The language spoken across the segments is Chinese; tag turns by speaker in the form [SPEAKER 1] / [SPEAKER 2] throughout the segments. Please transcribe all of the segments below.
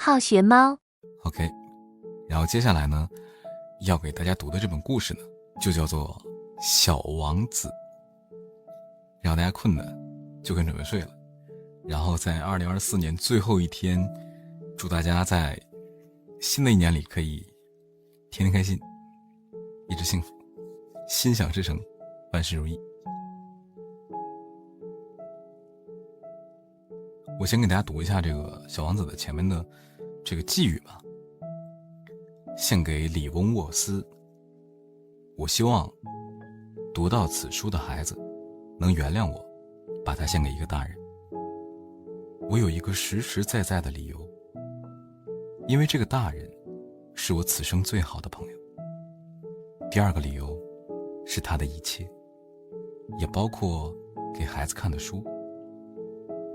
[SPEAKER 1] 好学猫。
[SPEAKER 2] OK， 然后接下来呢，要给大家读的这本故事呢，就叫做《小王子》。然后大家困了，就可以准备睡了。然后在2024年最后一天，祝大家在新的一年里可以天天开心，一直幸福，心想事成，万事如意。我先给大家读一下这个小王子的前面的这个寄语吧。献给李翁沃斯，我希望读到此书的孩子能原谅我，把它献给一个大人。我有一个实实在在的理由，因为这个大人是我此生最好的朋友。第二个理由是他的一切，也包括给孩子看的书。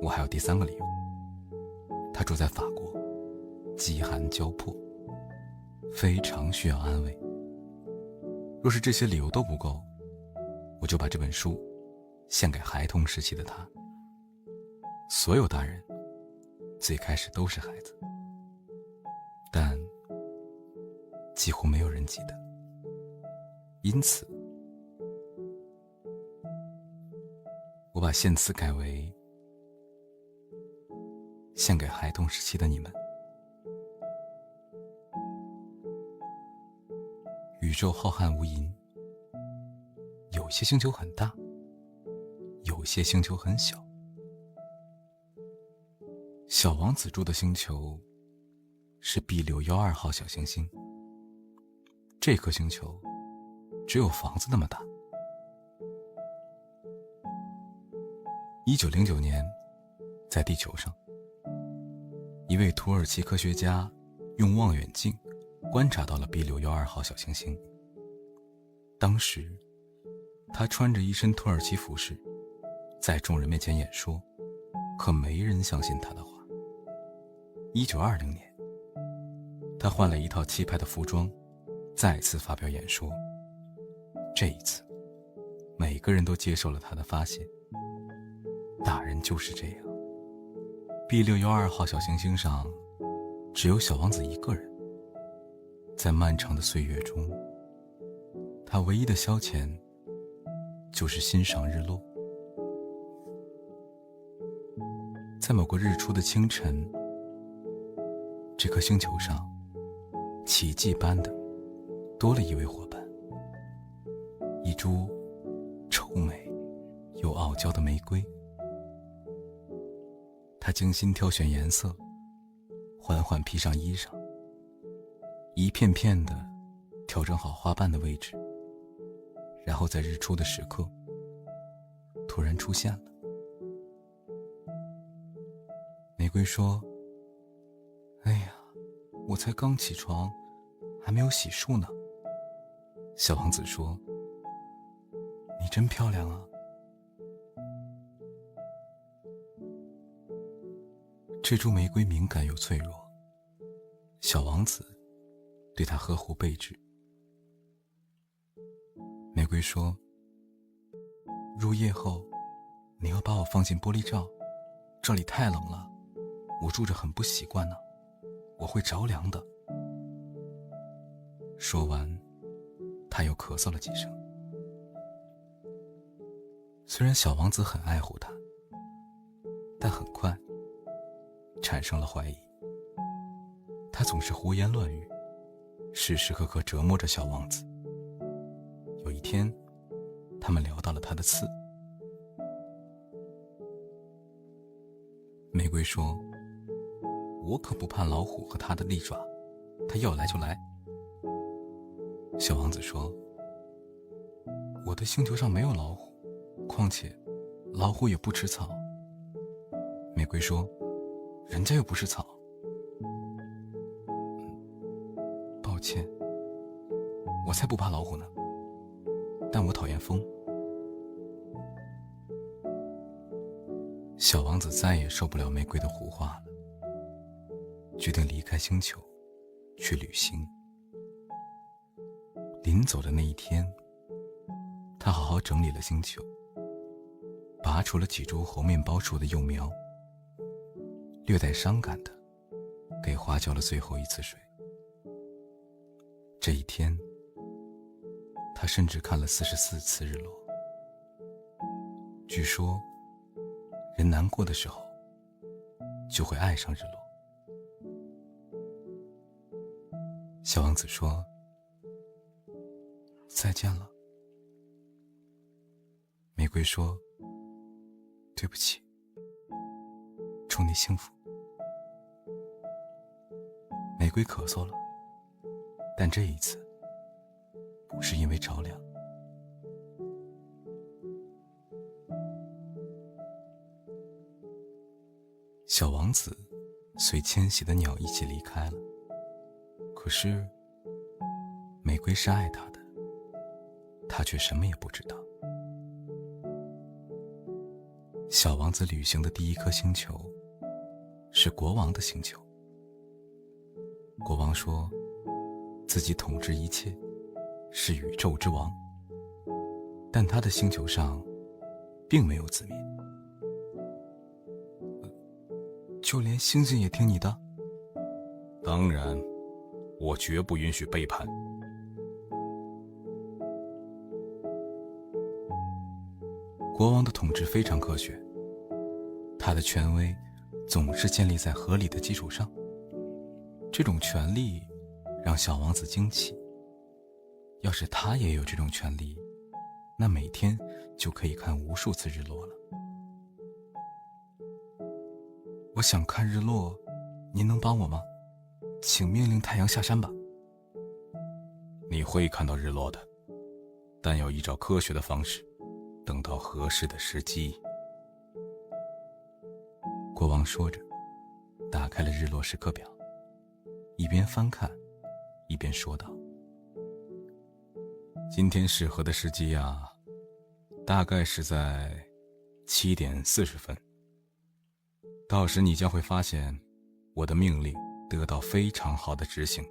[SPEAKER 2] 我还有第三个理由，他住在法国，饥寒交迫，非常需要安慰。若是这些理由都不够，我就把这本书献给孩童时期的他。所有大人最开始都是孩子，但几乎没有人记得。因此我把献词改为献给孩童时期的你们。宇宙浩瀚无垠，有些星球很大，有些星球很小。小王子住的星球是 B612号小行星，这颗星球只有房子那么大。1909年，在地球上，一位土耳其科学家用望远镜观察到了 B612号小行星。当时他穿着一身土耳其服饰，在众人面前演说，可没人相信他的话。1920年，他换了一套气派的服装，再次发表演说。这一次，每个人都接受了他的发现，大人就是这样。B612号小行星上只有小王子一个人，在漫长的岁月中，他唯一的消遣就是欣赏日落。在某个日出的清晨，这颗星球上奇迹般的多了一位伙伴，一株臭美又傲娇的玫瑰。他精心挑选颜色，缓缓披上衣裳，一片片的调整好花瓣的位置，然后在日出的时刻突然出现了。玫瑰说：哎呀，我才刚起床，还没有洗漱呢。小王子说：你真漂亮啊。这株玫瑰敏感又脆弱，小王子对它呵护备至。玫瑰说：入夜后你要把我放进玻璃罩，这里太冷了，我住着很不习惯呢，我会着凉的。说完，他又咳嗽了几声。虽然小王子很爱护他，但很快产生了怀疑。他总是胡言乱语，时时刻刻折磨着小王子。有一天，他们聊到了他的刺。玫瑰说：我可不怕老虎和它的利爪，它要来就来。小王子说：我的星球上没有老虎，况且老虎也不吃草。玫瑰说：人家又不是草。抱歉，我才不怕老虎呢，但我讨厌风。小王子再也受不了玫瑰的胡话了，决定离开星球，去旅行。临走的那一天，他好好整理了星球，拔除了几株猴面包树的幼苗，略带伤感的给花浇了最后一次水。这一天，他甚至看了44次日落。据说，人难过的时候，就会爱上日落。小王子说：“再见了。”玫瑰说：“对不起，祝你幸福。”玫瑰咳嗽了，但这一次不是因为着凉。小王子随迁徙的鸟一起离开了，可是玫瑰是爱他的，他却什么也不知道。小王子旅行的第一颗星球是国王的星球。国王说自己统治一切，是宇宙之王，但他的星球上并没有子民。就连星星也听你的？
[SPEAKER 1] 当然，我绝不允许背叛。
[SPEAKER 2] 国王的统治非常科学，他的权威总是建立在合理的基础上。这种权力让小王子惊奇，要是他也有这种权力，那每天就可以看无数次日落了。我想看日落，您能帮我吗？请命令太阳下山吧。
[SPEAKER 1] 你会看到日落的，但要依照科学的方式，等到合适的时机。
[SPEAKER 2] 国王说着，打开了日落时刻表，一边翻看，一边说道：“
[SPEAKER 1] 今天适合的时机啊，大概是在7点40分。到时你将会发现，我的命令得到非常好的执行。”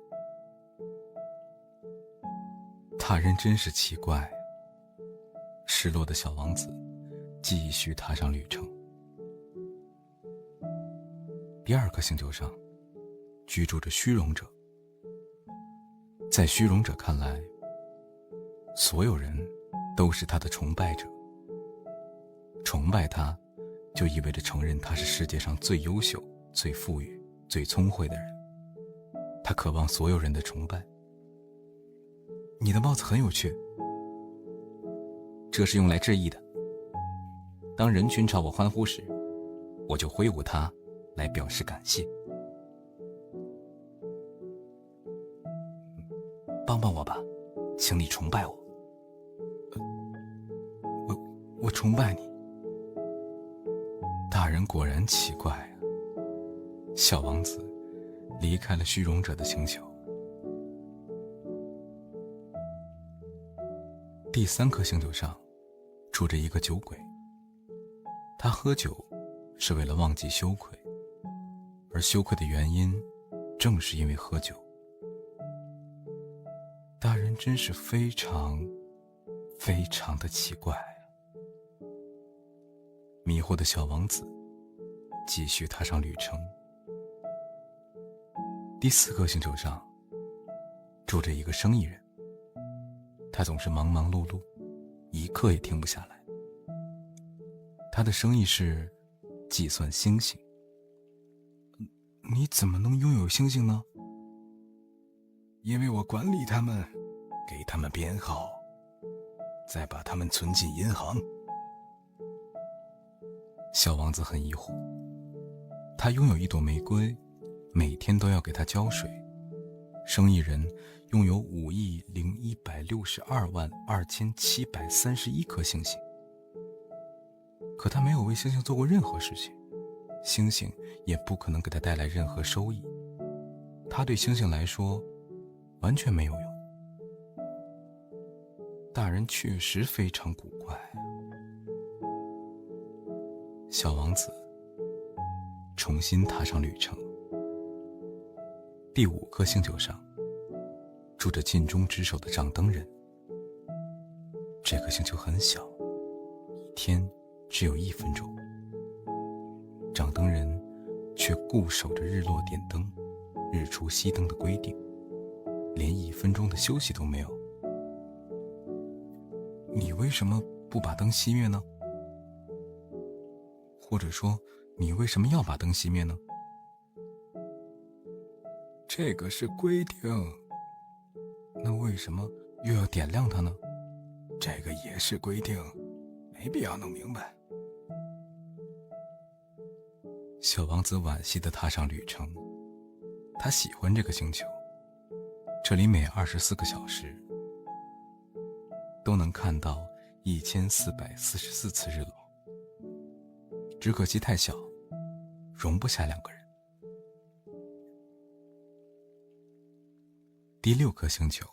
[SPEAKER 2] 大人真是奇怪。失落的小王子继续踏上旅程。第二颗星球上居住着虚荣者。在虚荣者看来，所有人都是他的崇拜者。崇拜他，就意味着承认他是世界上最优秀、最富裕、最聪慧的人。他渴望所有人的崇拜。你的帽子很有趣，这是用来致意的。当人群朝我欢呼时，我就挥舞它来表示感谢。帮帮我吧，请你崇拜我。我崇拜你。大人果然奇怪啊。小王子离开了虚荣者的星球。第三颗星球上住着一个酒鬼。他喝酒是为了忘记羞愧，而羞愧的原因正是因为喝酒。大人真是非常非常的奇怪啊。迷惑的小王子继续踏上旅程。第四颗星球上住着一个生意人。他总是忙忙碌碌，一刻也停不下来。他的生意是计算星星。你怎么能拥有星星呢？
[SPEAKER 1] 因为我管理他们，给他们编号，再把他们存进银行。
[SPEAKER 2] 小王子很疑惑。他拥有一朵玫瑰，每天都要给它浇水。生意人拥有5亿0162万2731颗星星，可他没有为星星做过任何事情，星星也不可能给他带来任何收益，他对星星来说完全没有用。大人确实非常古怪。小王子重新踏上旅程。第五颗星球上住着尽忠职守的掌灯人。这颗星球很小，一天只有1分钟。掌灯人却固守着日落点灯，
[SPEAKER 1] 日出熄灯的规定，连1分钟的休息都没有。你为什么不把灯熄灭呢？或者说，你为什么要把灯熄灭呢？这个是规定。那为什么又要点亮它呢？这个也是规定，没必要弄明白。小王子惋惜地踏上旅程，他喜欢这个星球，这里每24个小时都能看到1444次日落，只可惜太小，容不下2个人。第6颗星球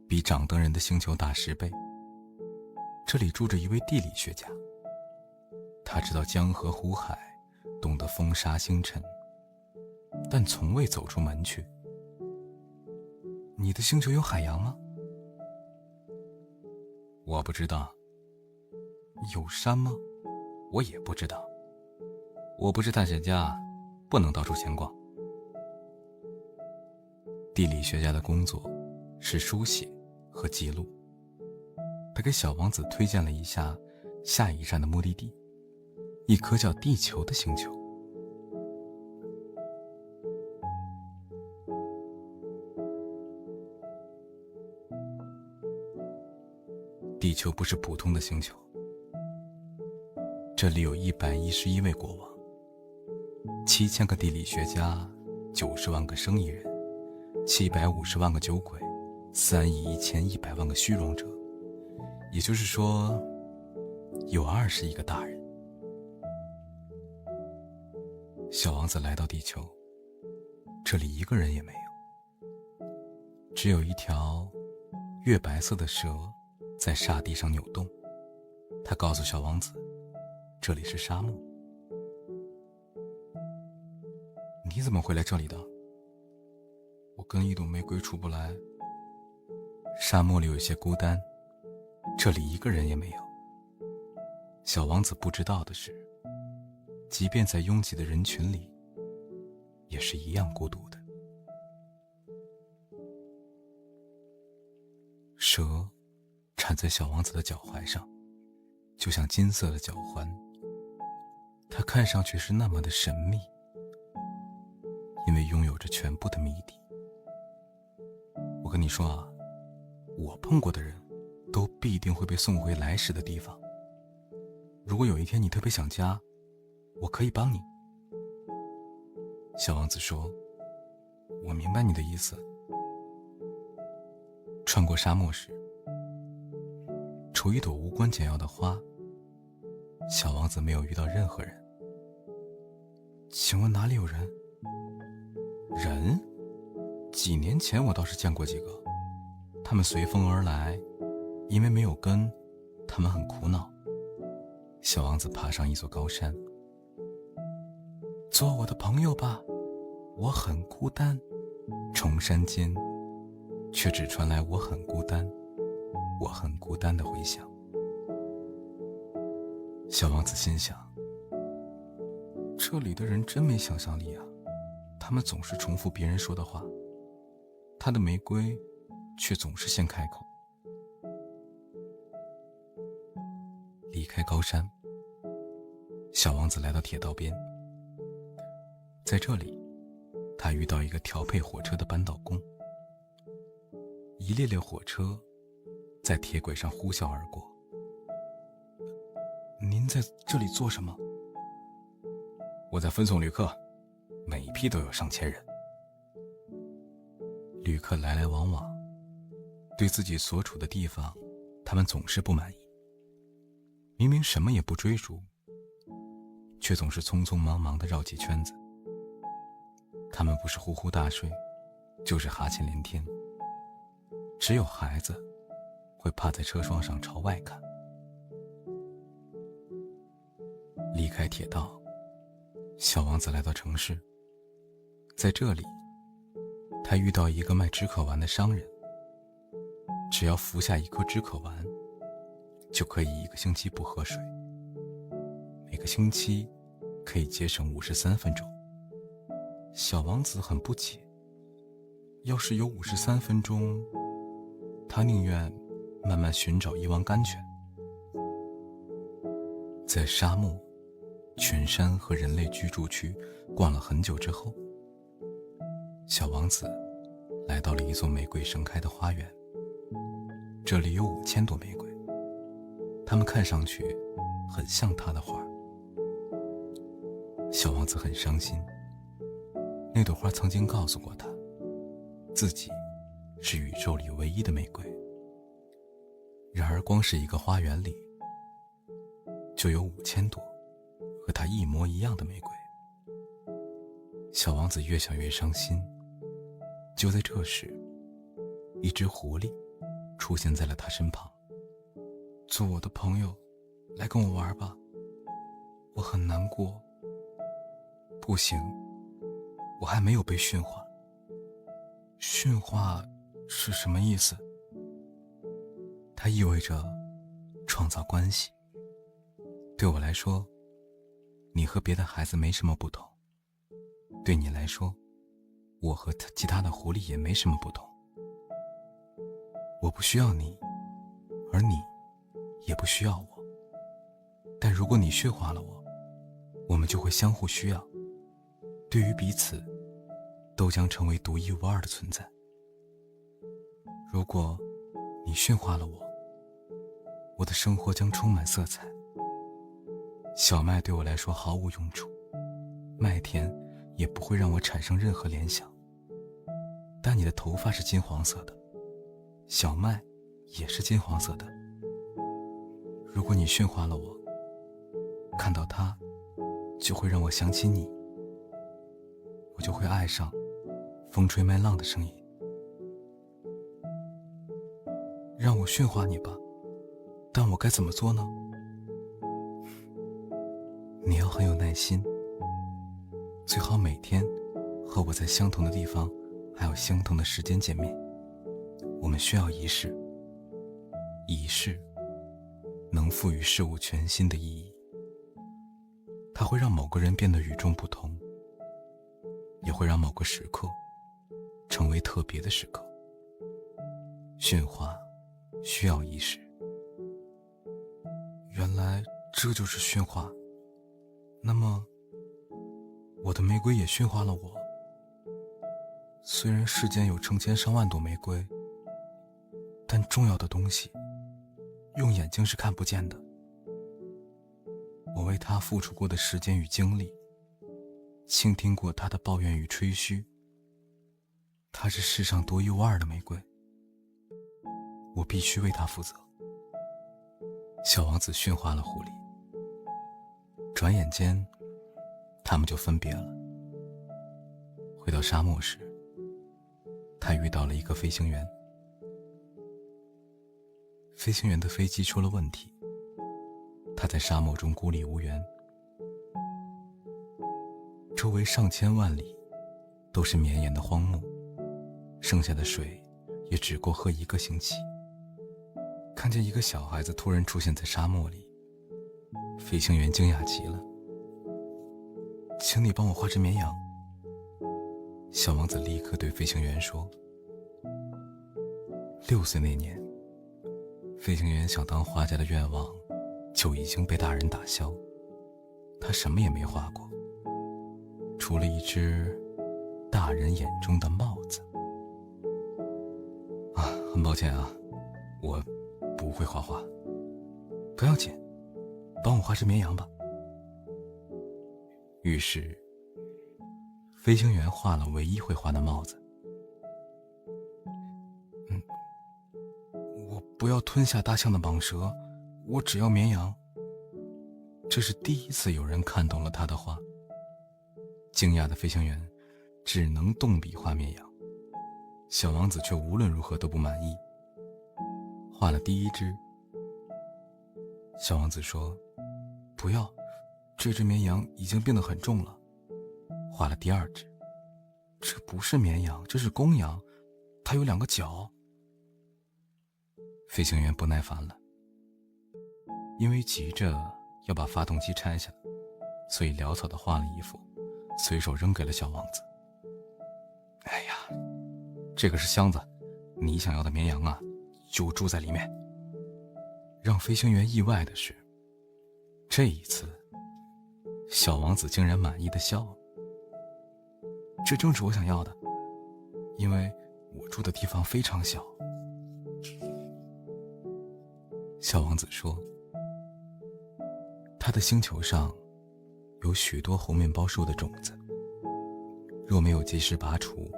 [SPEAKER 1] 比掌灯人的星球大10倍，这里住着一位地理学家，他知道江河湖海，懂得风沙星辰，但从未走出门去。你的星球有海洋吗？我不知道。有山吗？我也不知道。我不是探险家，不能到处闲逛。地理学家的工作是书写和记录。他给小王子推荐了一下下一站的目的地，一颗叫地球的星球。地球不是普通的星球，这里有111位国王，7000个地理学家，90万个生意人，750万个酒鬼，3亿1100万个虚荣者，也就是说，有21个大人。小王子来到地球，这里一个人也没有，只有一条月白色的蛇在沙地上扭动。他告诉小王子，这里是沙漠。你怎么会来这里的？我跟一朵玫瑰出不来。沙漠里有些孤单，这里一个人也没有。小王子不知道的是，即便在拥挤的人群里，也是一样孤独的。蛇缠在小王子的脚踝上，就像金色的脚环，它看上去是那么的神秘，因为拥有着全部的谜底。我跟你说啊，我碰过的人都必定会被送回来时的地方。如果有一天你特别想家，我可以帮你。小王子说，我明白你的意思。穿过沙漠时，除一朵无关紧要的花，小王子没有遇到任何人。请问哪里有人？人？几年前我倒是见过几个，他们随风而来，因为没有根，他们很苦恼。小王子爬上一座高山，做我的朋友吧，我很孤单。崇山间却只传来我很孤单，我很孤单的回响。小王子心想，这里的人真没想象力啊，他们总是重复别人说的话，他的玫瑰却总是先开口。离开高山，小王子来到铁道边，在这里他遇到一个调配火车的扳倒工，一列列火车在铁轨上呼啸而过。您在这里做什么？我在分送旅客，每一批都有上千人。旅客来来往往，对自己所处的地方，他们总是不满意。明明什么也不追逐，却总是匆匆忙忙地绕几圈子。他们不是呼呼大睡，就是哈欠连天。只有孩子会趴在车窗上朝外看。离开铁道，小王子来到城市，在这里他遇到一个卖止渴丸的商人，只要服下一颗止渴丸，就可以1个星期不喝水，每个星期可以节省53分钟。
[SPEAKER 2] 小王子很不解，要是有53分钟，他宁愿慢慢寻找一汪甘泉。在沙漠、群山和人类居住区逛了很久之后，小王子来到了一座玫瑰盛开的花园。这里有5000朵玫瑰，它们看上去很像他的花。小王子很伤心，那朵花曾经告诉过他，自己是宇宙里唯一的玫瑰。然而光是一个花园里，就有5000朵和他一模一样的玫瑰。小王子越想越伤心。就在这时，一只狐狸出现在了他身旁。做我的朋友，来跟我玩吧，我很难过。不行，我还没有被驯化。驯化是什么意思？它意味着创造关系。对我来说，你和别的孩子没什么不同。对你来说，我和其他的狐狸也没什么不同。我不需要你，而你也不需要我。但如果你驯化了我，我们就会相互需要，对于彼此都将成为独一无二的存在。如果你驯化了我，我的生活将充满色彩。小麦对我来说毫无用处，麦田也不会让我产生任何联想。但你的头发是金黄色的，小麦也是金黄色的。如果你驯化了我，看到它就会让我想起你，我就会爱上风吹麦浪的声音。让我驯化你吧，但我该怎么做呢？你要很有耐心，最好每天和我在相同的地方还有相同的时间见面。我们需要仪式，仪式能赋予事物全新的意义，它会让某个人变得与众不同，也会让某个时刻成为特别的时刻。驯化需要仪式。原来这就是驯化。那么我的玫瑰也驯化了我。虽然世间有成千上万朵玫瑰，但重要的东西用眼睛是看不见的。我为它付出过的时间与精力，倾听过它的抱怨与吹嘘。它是世上独一无二的玫瑰，我必须为它负责。小王子驯化了狐狸，转眼间他们就分别了。回到沙漠时，他遇到了一个飞行员。飞行员的飞机出了问题，他在沙漠中孤立无援。周围上千万里都是绵延的荒漠，剩下的水也只够喝1个星期。看见一个小孩子突然出现在沙漠里，飞行员惊讶极了。请你帮我画只绵羊。小王子立刻对飞行员说。6岁那年，飞行员想当画家的愿望就已经被大人打消。他什么也没画过，除了一只大人眼中的帽子。很抱歉啊，我不会画画。不要紧，帮我画只绵羊吧。于是飞行员画了唯一会画的帽子。我不要吞下大象的蟒蛇，我只要绵羊。这是第一次有人看懂了他的话。惊讶的飞行员只能动笔画绵羊，小王子却无论如何都不满意。画了第1只，小王子说，不要，这只绵羊已经变得很重了。画了第2只，这不是绵羊，这是公羊，它有2个角。飞行员不耐烦了，因为急着要把发动机拆下来，所以潦草地画了一幅，随手扔给了小王子。哎呀，这个是箱子，你想要的绵羊啊，就住在里面。让飞行员意外的是，这一次，小王子竟然满意的笑了。这正是我想要的，因为我住的地方非常小。小王子说，他的星球上有许多红面包树的种子，若没有及时拔除，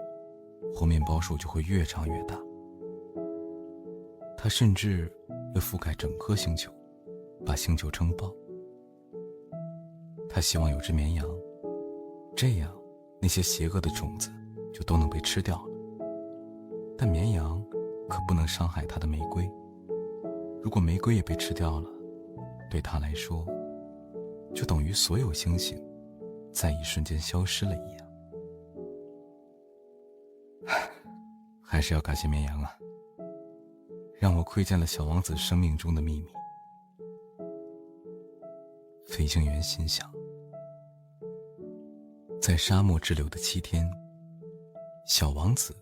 [SPEAKER 2] 红面包树就会越长越大。他甚至会覆盖整颗星球，把星球撑爆。他希望有只绵羊，这样那些邪恶的种子就都能被吃掉了。但绵羊可不能伤害他的玫瑰，如果玫瑰也被吃掉了，对他来说就等于所有星星在一瞬间消失了一样。还是要感谢绵羊啊，让我窥见了小王子生命中的秘密。飞行员心想，在沙漠滞留的7天，小王子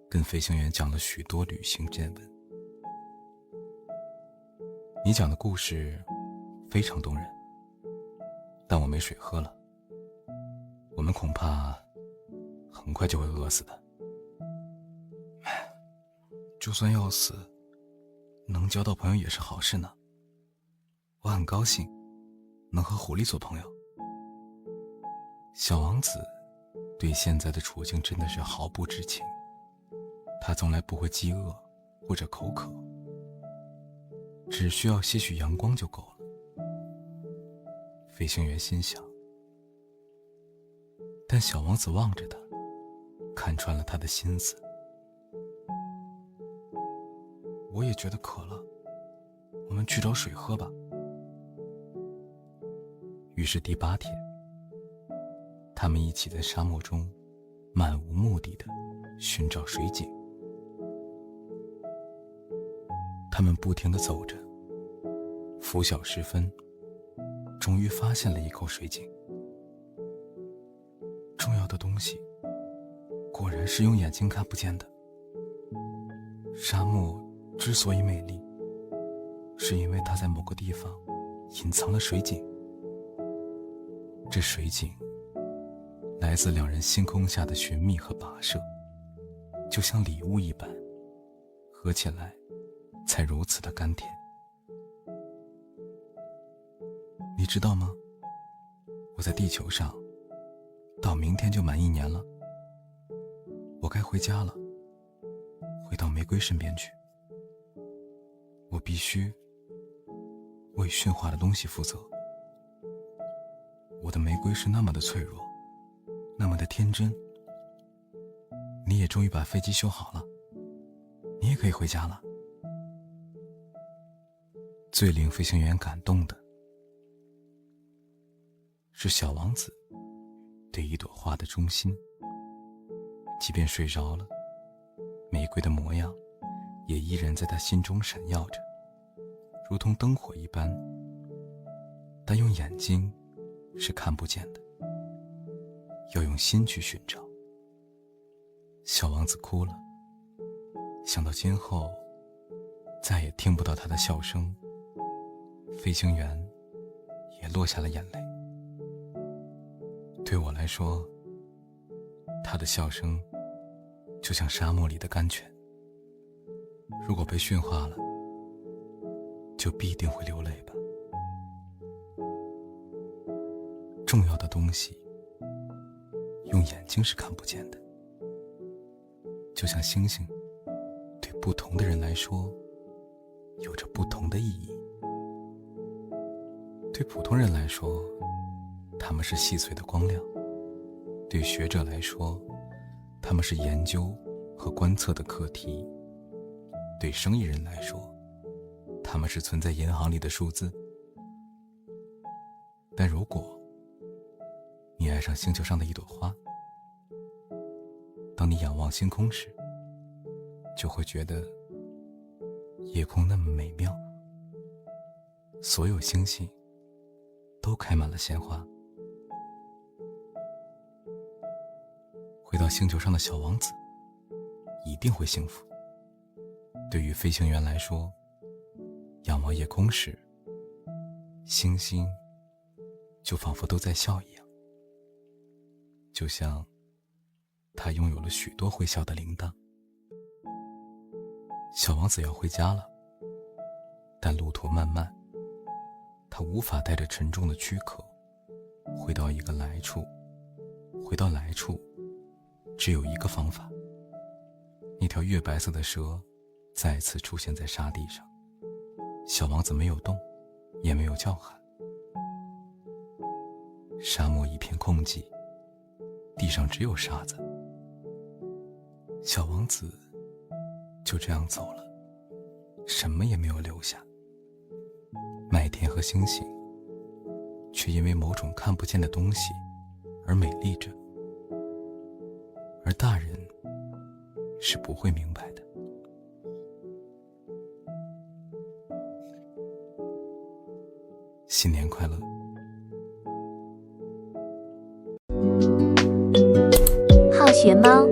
[SPEAKER 2] 跟飞行员讲了许多旅行见闻。你讲的故事非常动人，但我没水喝了，我们恐怕很快就会饿死的。就算要死，能交到朋友也是好事呢。我很高兴能和狐狸做朋友。小王子对现在的处境真的是毫不知情，他从来不会饥饿或者口渴，只需要些许阳光就够了。飞行员心想，但小王子望着他，看穿了他的心思。我也觉得渴了，我们去找水喝吧。于是第8天，他们一起在沙漠中漫无目的地寻找水井。他们不停地走着，拂晓时分，终于发现了一口水井。重要的东西果然是用眼睛看不见的。沙漠之所以美丽，是因为它在某个地方隐藏了水井。这水井来自2人星空下的寻觅和跋涉，就像礼物一般，合起来才如此的甘甜。你知道吗？我在地球上到明天就满1年了，我该回家了，回到玫瑰身边去。我必须为驯化的东西负责。我的玫瑰是那么的脆弱，那么的天真。你也终于把飞机修好了，你也可以回家了。最令飞行员感动的是小王子对一朵花的忠心，即便睡着了，玫瑰的模样也依然在他心中闪耀着，如同灯火一般，但用眼睛是看不见的，要用心去寻找。小王子哭了，想到今后再也听不到他的笑声，飞行员也落下了眼泪。对我来说，他的笑声就像沙漠里的甘泉，如果被驯化了，就必定会流泪吧。重要的东西用眼睛是看不见的，就像星星对不同的人来说有着不同的意义。对普通人来说，它们是细碎的光亮；对学者来说，它们是研究和观测的课题；对生意人来说，它们是存在银行里的数字。但如果你爱上星球上的一朵花，当你仰望星空时，就会觉得夜空那么美妙，所有星星都开满了鲜花。回到星球上的小王子一定会幸福。对于飞行员来说，仰望夜空时，星星就仿佛都在笑一样，就像他拥有了许多会笑的铃铛。小王子要回家了，但路途漫漫，他无法带着沉重的躯壳回到来处。回到来处只有一个方法，那条月白色的蛇再次出现在沙地上。小王子没有动，也没有叫喊。沙漠一片空寂，地上只有沙子。小王子就这样走了，什么也没有留下。麦田和星星却因为某种看不见的东西而美丽着，而大人是不会明白的。新年快乐。
[SPEAKER 3] 好学猫